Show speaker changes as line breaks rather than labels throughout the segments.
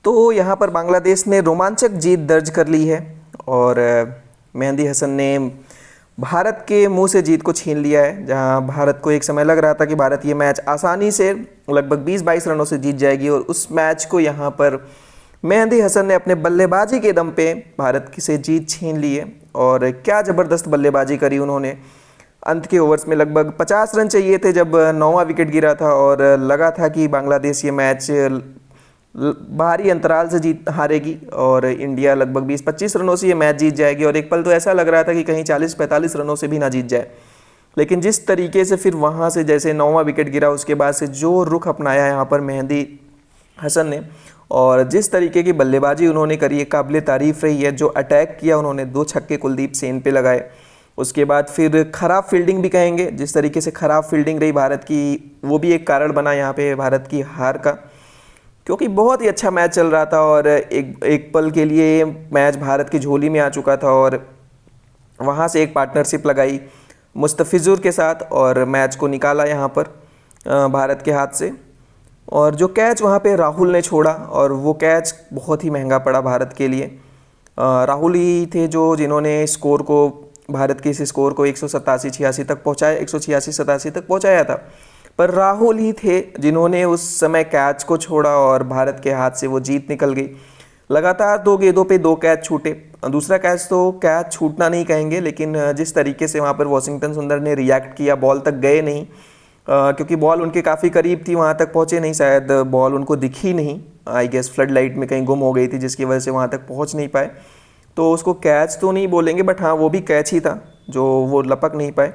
तो यहाँ पर बांग्लादेश ने रोमांचक जीत दर्ज कर ली है और मेहंदी हसन ने भारत के मुंह से जीत को छीन लिया है। जहाँ भारत को एक समय लग रहा था कि भारत ये मैच आसानी से लगभग 20-22 रनों से जीत जाएगी, और उस मैच को यहाँ पर मेहंदी हसन ने अपने बल्लेबाजी के दम पे भारत से जीत छीन ली है। और क्या ज़बरदस्त बल्लेबाजी करी उन्होंने। अंत के ओवर्स में लगभग 50 रन चाहिए थे जब 9वां विकेट गिरा था, और लगा था कि बांग्लादेश ये मैच भारी अंतराल से जीत हारेगी और इंडिया लगभग 20-25 रनों से ये मैच जीत जाएगी। और एक पल तो ऐसा लग रहा था कि कहीं 40-45 रनों से भी ना जीत जाए। लेकिन जिस तरीके से फिर वहाँ से जैसे 9वां विकेट गिरा उसके बाद से जो रुख अपनाया यहाँ पर मेहंदी हसन ने, और जिस तरीके की बल्लेबाजी उन्होंने करी है, काबिल तारीफ़ रही है। जो अटैक किया उन्होंने, 2 छक्के कुलदीप सेन पे लगाए। उसके बाद फिर ख़राब फील्डिंग भी कहेंगे, जिस तरीके से ख़राब फील्डिंग रही भारत की, वो भी एक कारण बना यहाँ पे भारत की हार का, क्योंकि बहुत ही अच्छा मैच चल रहा था और एक पल के लिए मैच भारत की झोली में आ चुका था। और वहाँ से एक पार्टनरशिप लगाई मुस्तफिजुर के साथ और मैच को निकाला यहाँ पर भारत के हाथ से। और जो कैच वहाँ पे राहुल ने छोड़ा, और वो कैच बहुत ही महंगा पड़ा भारत के लिए। राहुल ही थे जिन्होंने स्कोर को, भारत के इस स्कोर को 187-86 तक पहुँचाया, 186-87 तक पहुँचाया था। पर राहुल ही थे जिन्होंने उस समय कैच को छोड़ा और भारत के हाथ से वो जीत निकल गई। लगातार 2 गेंदों पे 2 कैच छूटे। दूसरा कैच तो कैच छूटना नहीं कहेंगे, लेकिन जिस तरीके से वहाँ पर वॉशिंगटन सुंदर ने रिएक्ट किया, बॉल तक गए नहीं, क्योंकि बॉल उनके काफ़ी करीब थी, वहाँ तक पहुँचे नहीं, शायद बॉल उनको दिखी नहीं, आई गेस फ्लड लाइट में कहीं गुम हो गई थी जिसकी वजह से वहाँ तक पहुँच नहीं पाए। तो उसको कैच तो नहीं बोलेंगे, बट हाँ वो भी कैच ही था जो वो लपक नहीं पाए।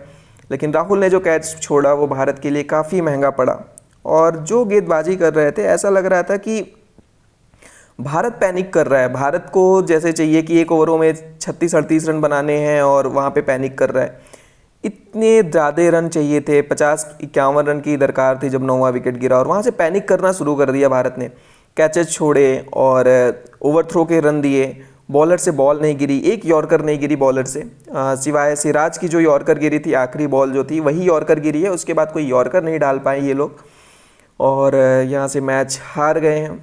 लेकिन राहुल ने जो कैच छोड़ा वो भारत के लिए काफ़ी महंगा पड़ा। और जो गेंदबाजी कर रहे थे, ऐसा लग रहा था कि भारत पैनिक कर रहा है। भारत को जैसे चाहिए कि 1 ओवरों में 36-38 रन बनाने हैं, और वहाँ पे पैनिक कर रहा है। इतने ज़्यादा रन चाहिए थे, 50-51 रन की दरकार थी जब 9वां विकेट गिरा, और वहाँ से पैनिक करना शुरू कर दिया भारत ने। कैचेस छोड़े और ओवरथ्रो के रन दिए। बॉलर से बॉल नहीं गिरी, एक यॉर्कर नहीं गिरी बॉलर से, सिवाय सिराज की जो यॉर्कर गिरी थी, आखिरी बॉल जो थी वही यॉर्कर गिरी है। उसके बाद कोई यॉर्कर नहीं डाल पाए ये लोग, और यहाँ से मैच हार गए हैं।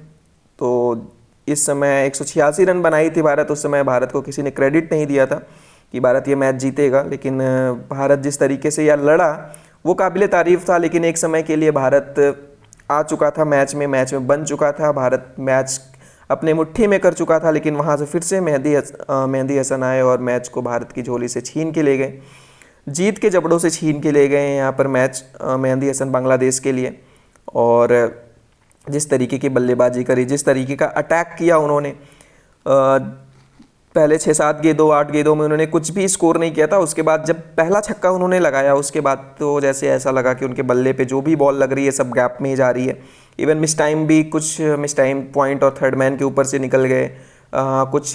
तो इस समय 186 रन बनाई थी भारत। उस समय भारत को किसी ने क्रेडिट नहीं दिया था कि भारत ये मैच जीतेगा, लेकिन भारत जिस तरीके से यह लड़ा वो काबिल तारीफ़ था। लेकिन एक समय के लिए भारत आ चुका था मैच में बन चुका था, भारत मैच अपने मुट्ठी में कर चुका था। लेकिन वहाँ से फिर से मेहंदी हसन आए और मैच को भारत की झोली से छीन के ले गए, जीत के जबड़ों से छीन के ले गए यहाँ पर मैच मेहंदी हसन बांग्लादेश के लिए। और जिस तरीके की बल्लेबाजी करी, जिस तरीके का अटैक किया उन्होंने, पहले 6-7 गेंदों 8 गेंदों में उन्होंने कुछ भी स्कोर नहीं किया था। उसके बाद जब पहला छक्का उन्होंने लगाया, उसके बाद तो जैसे ऐसा लगा कि उनके बल्ले पे जो भी बॉल लग रही है सब गैप में ही जा रही है। इवन मिस टाइम भी, कुछ मिस टाइम पॉइंट और थर्ड मैन के ऊपर से निकल गए, कुछ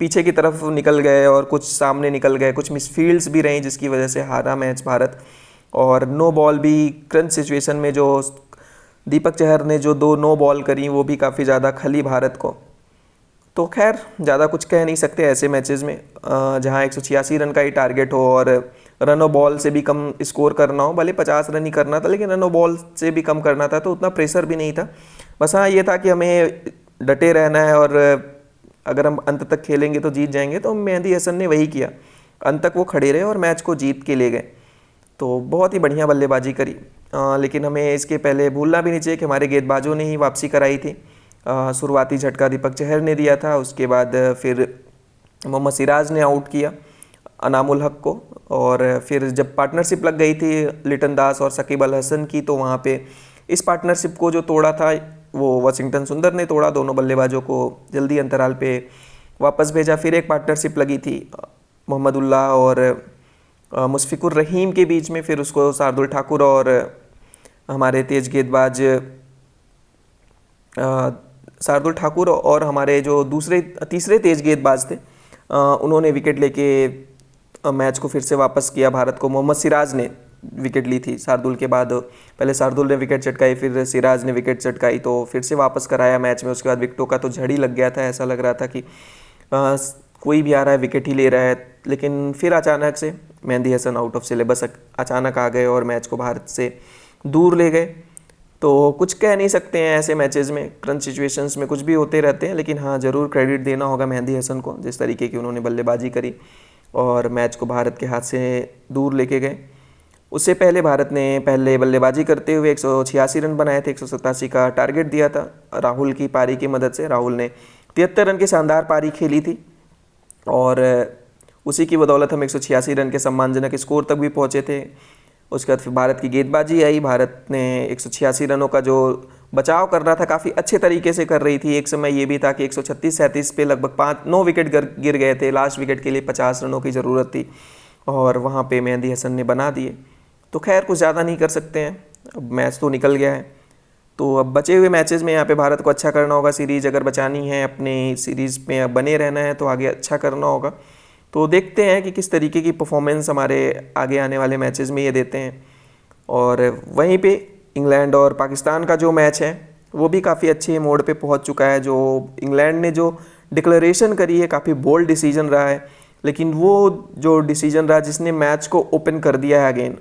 पीछे की तरफ निकल गए और कुछ सामने निकल गए, कुछ मिसफील्ड्स भी रहीं जिसकी वजह से हारा मैच भारत। और नो बॉल भी क्रंच सिचुएशन में जो दीपक चहर ने जो 2 नो बॉल करी वो भी काफ़ी ज़्यादा खली भारत को। तो खैर ज़्यादा कुछ कह नहीं सकते ऐसे मैचेस में जहां 186 रन का ही टारगेट हो और रन और बॉल से भी कम स्कोर करना हो। भले 50 रन ही करना था, लेकिन रन और बॉल से भी कम करना था, तो उतना प्रेशर भी नहीं था। बस हाँ ये था कि हमें डटे रहना है, और अगर हम अंत तक खेलेंगे तो जीत जाएंगे। तो मेहंदी हसन ने वही किया, अंत तक वो खड़े रहे और मैच को जीत के ले गए। तो बहुत ही बढ़िया बल्लेबाजी करी। लेकिन हमें इसके पहले भूलना भी नहीं चाहिए कि हमारे गेंदबाजों ने ही वापसी कराई थी। शुरुआती झटका दीपक चहर ने दिया था, उसके बाद फिर मोहम्मद सिराज ने आउट किया अनामुल हक को, और फिर जब पार्टनरशिप लग गई थी लिटन दास और शकीब अल हसन की, तो वहाँ पे इस पार्टनरशिप को जो तोड़ा था वो वॉशिंगटन सुंदर ने तोड़ा। दोनों बल्लेबाजों को जल्दी अंतराल पे वापस भेजा। फिर एक पार्टनरशिप लगी थी मोहम्मदुल्लाह और मुशफिकुर रहीम के बीच में, फिर उसको शार्दुल ठाकुर और हमारे तेज गेंदबाज शार्दुल ठाकुर और हमारे जो तीसरे तेज गेंदबाज थे उन्होंने विकेट लेके मैच को फिर से वापस किया भारत को। मोहम्मद सिराज ने विकेट ली थी शार्दुल के बाद, पहले शार्दुल ने विकेट चटकाई, फिर सिराज ने विकेट चटकाई, तो फिर से वापस कराया मैच में। उसके बाद विकेटों का तो झड़ ही लग गया था, ऐसा लग रहा था कि कोई भी आ रहा है विकेट ही ले रहा है। लेकिन फिर अचानक से Mehdi Hasan out of syllabus अचानक आ गए और मैच को भारत से दूर ले गए। तो कुछ कह नहीं सकते हैं ऐसे मैचेस में, क्रंच सिचुएशंस में कुछ भी होते रहते हैं, लेकिन हाँ ज़रूर क्रेडिट देना होगा मेहंदी हसन को, जिस तरीके की उन्होंने बल्लेबाजी करी और मैच को भारत के हाथ से दूर लेके गए। उससे पहले भारत ने पहले बल्लेबाजी करते हुए 186 रन बनाए थे, 187 का टारगेट दिया था राहुल की पारी की मदद से। राहुल ने 73 रन की शानदार पारी खेली थी और उसी की बदौलत हम 186 रन के सम्मानजनक स्कोर तक भी पहुंचे थे। उसके बाद फिर भारत की गेंदबाजी आई, भारत ने 186 रनों का जो बचाव कर रहा था काफ़ी अच्छे तरीके से कर रही थी। एक समय ये भी था कि 136-37 पे लगभग 9 विकेट गिर गए थे, लास्ट विकेट के लिए 50 रनों की ज़रूरत थी और वहाँ पे मेहंदी हसन ने बना दिए। तो खैर कुछ ज़्यादा नहीं कर सकते हैं, अब मैच तो निकल गया है। तो अब बचे हुए मैचेस में यहाँ पे भारत को अच्छा करना होगा, सीरीज़ अगर बचानी है, अपने सीरीज़ में बने रहना है तो आगे अच्छा करना होगा। तो देखते हैं कि किस तरीके की परफॉर्मेंस हमारे आगे आने वाले मैचेस में ये देते हैं। और वहीं पे इंग्लैंड और पाकिस्तान का जो मैच है वो भी काफ़ी अच्छे मोड पे पहुंच चुका है। जो इंग्लैंड ने जो डिक्लेरेशन करी है काफ़ी बोल्ड डिसीजन रहा है, लेकिन वो जो डिसीजन रहा जिसने मैच को ओपन कर दिया है अगेन।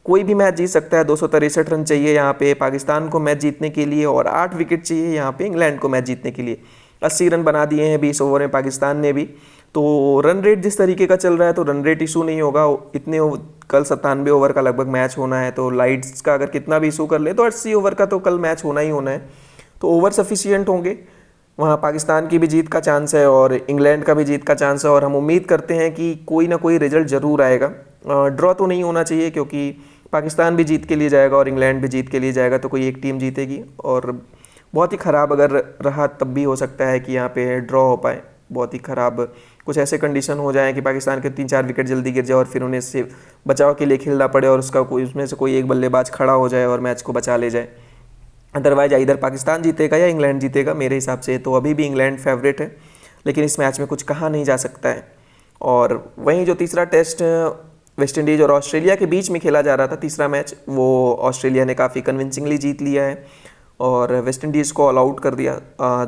कोई भी मैच जीत सकता है, 263 रन चाहिए यहाँ पे पाकिस्तान को मैच जीतने के लिए और 8 विकेट चाहिए यहाँ पे इंग्लैंड को मैच जीतने के लिए। 80 रन बना दिए हैं 20 ओवर में पाकिस्तान ने भी। तो रन रेट जिस तरीके का चल रहा है तो रन रेट इशू नहीं होगा। इतने कल 97 ओवर का लगभग मैच होना है, तो लाइट्स का अगर कितना भी इशू कर ले तो 80 ओवर का तो कल मैच होना ही होना है। तो ओवर सफिशिएंट होंगे, वहाँ पाकिस्तान की भी जीत का चांस है और इंग्लैंड का भी जीत का चांस है और हम उम्मीद करते हैं कि कोई ना कोई रिजल्ट ज़रूर आएगा। ड्रॉ तो नहीं होना चाहिए क्योंकि पाकिस्तान भी जीत के लिए जाएगा और इंग्लैंड भी जीत के लिए जाएगा, तो कोई एक टीम जीतेगी। और बहुत ही ख़राब अगर रहा तब भी हो सकता है कि यहाँ पे ड्रॉ हो पाए। बहुत ही ख़राब कुछ ऐसे कंडीशन हो जाए कि पाकिस्तान के 3-4 विकेट जल्दी गिर जाए और फिर उन्हें इससे बचाव के लिए खेलना पड़े और उसमें से कोई एक बल्लेबाज खड़ा हो जाए और मैच को बचा ले जाए। अदरवाइज इधर पाकिस्तान जीतेगा या इंग्लैंड जीतेगा मेरे हिसाब से। तो अभी भी इंग्लैंड फेवरेट है, लेकिन इस मैच में कुछ कहा नहीं जा सकता है। और वहीं जो तीसरा टेस्ट वेस्ट इंडीज़ और ऑस्ट्रेलिया के बीच में खेला जा रहा था, तीसरा मैच, वो ऑस्ट्रेलिया ने काफ़ी कन्विंसिंगली जीत लिया है और वेस्ट इंडीज़ को ऑल आउट कर दिया।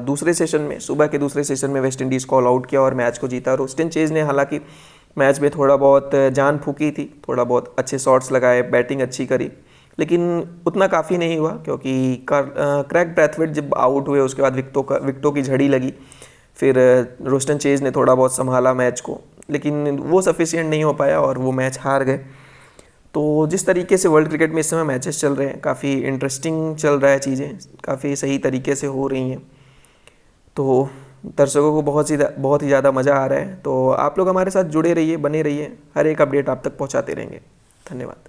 दूसरे सेशन में, सुबह के दूसरे सेशन में वेस्ट इंडीज़ को ऑल आउट किया और मैच को जीता। रोस्टन चेज ने हालांकि मैच में थोड़ा बहुत जान फूकी थी, थोड़ा बहुत अच्छे शॉट्स लगाए, बैटिंग अच्छी करी, लेकिन उतना काफ़ी नहीं हुआ क्योंकि क्रैग ब्रैथवेट जब आउट हुए उसके बाद विकेटों की झड़ी लगी। फिर रोस्टन चेज ने थोड़ा बहुत संभाला मैच को, लेकिन वो सफिशिएंट नहीं हो पाया और वो मैच हार गए। तो जिस तरीके से वर्ल्ड क्रिकेट में इस समय मैचेस चल रहे हैं, काफ़ी इंटरेस्टिंग चल रहा है, चीज़ें काफ़ी सही तरीके से हो रही हैं। तो दर्शकों को बहुत ही ज़्यादा मज़ा आ रहा है। तो आप लोग हमारे साथ जुड़े रहिए, बने रहिए, हर एक अपडेट आप तक पहुंचाते रहेंगे। धन्यवाद।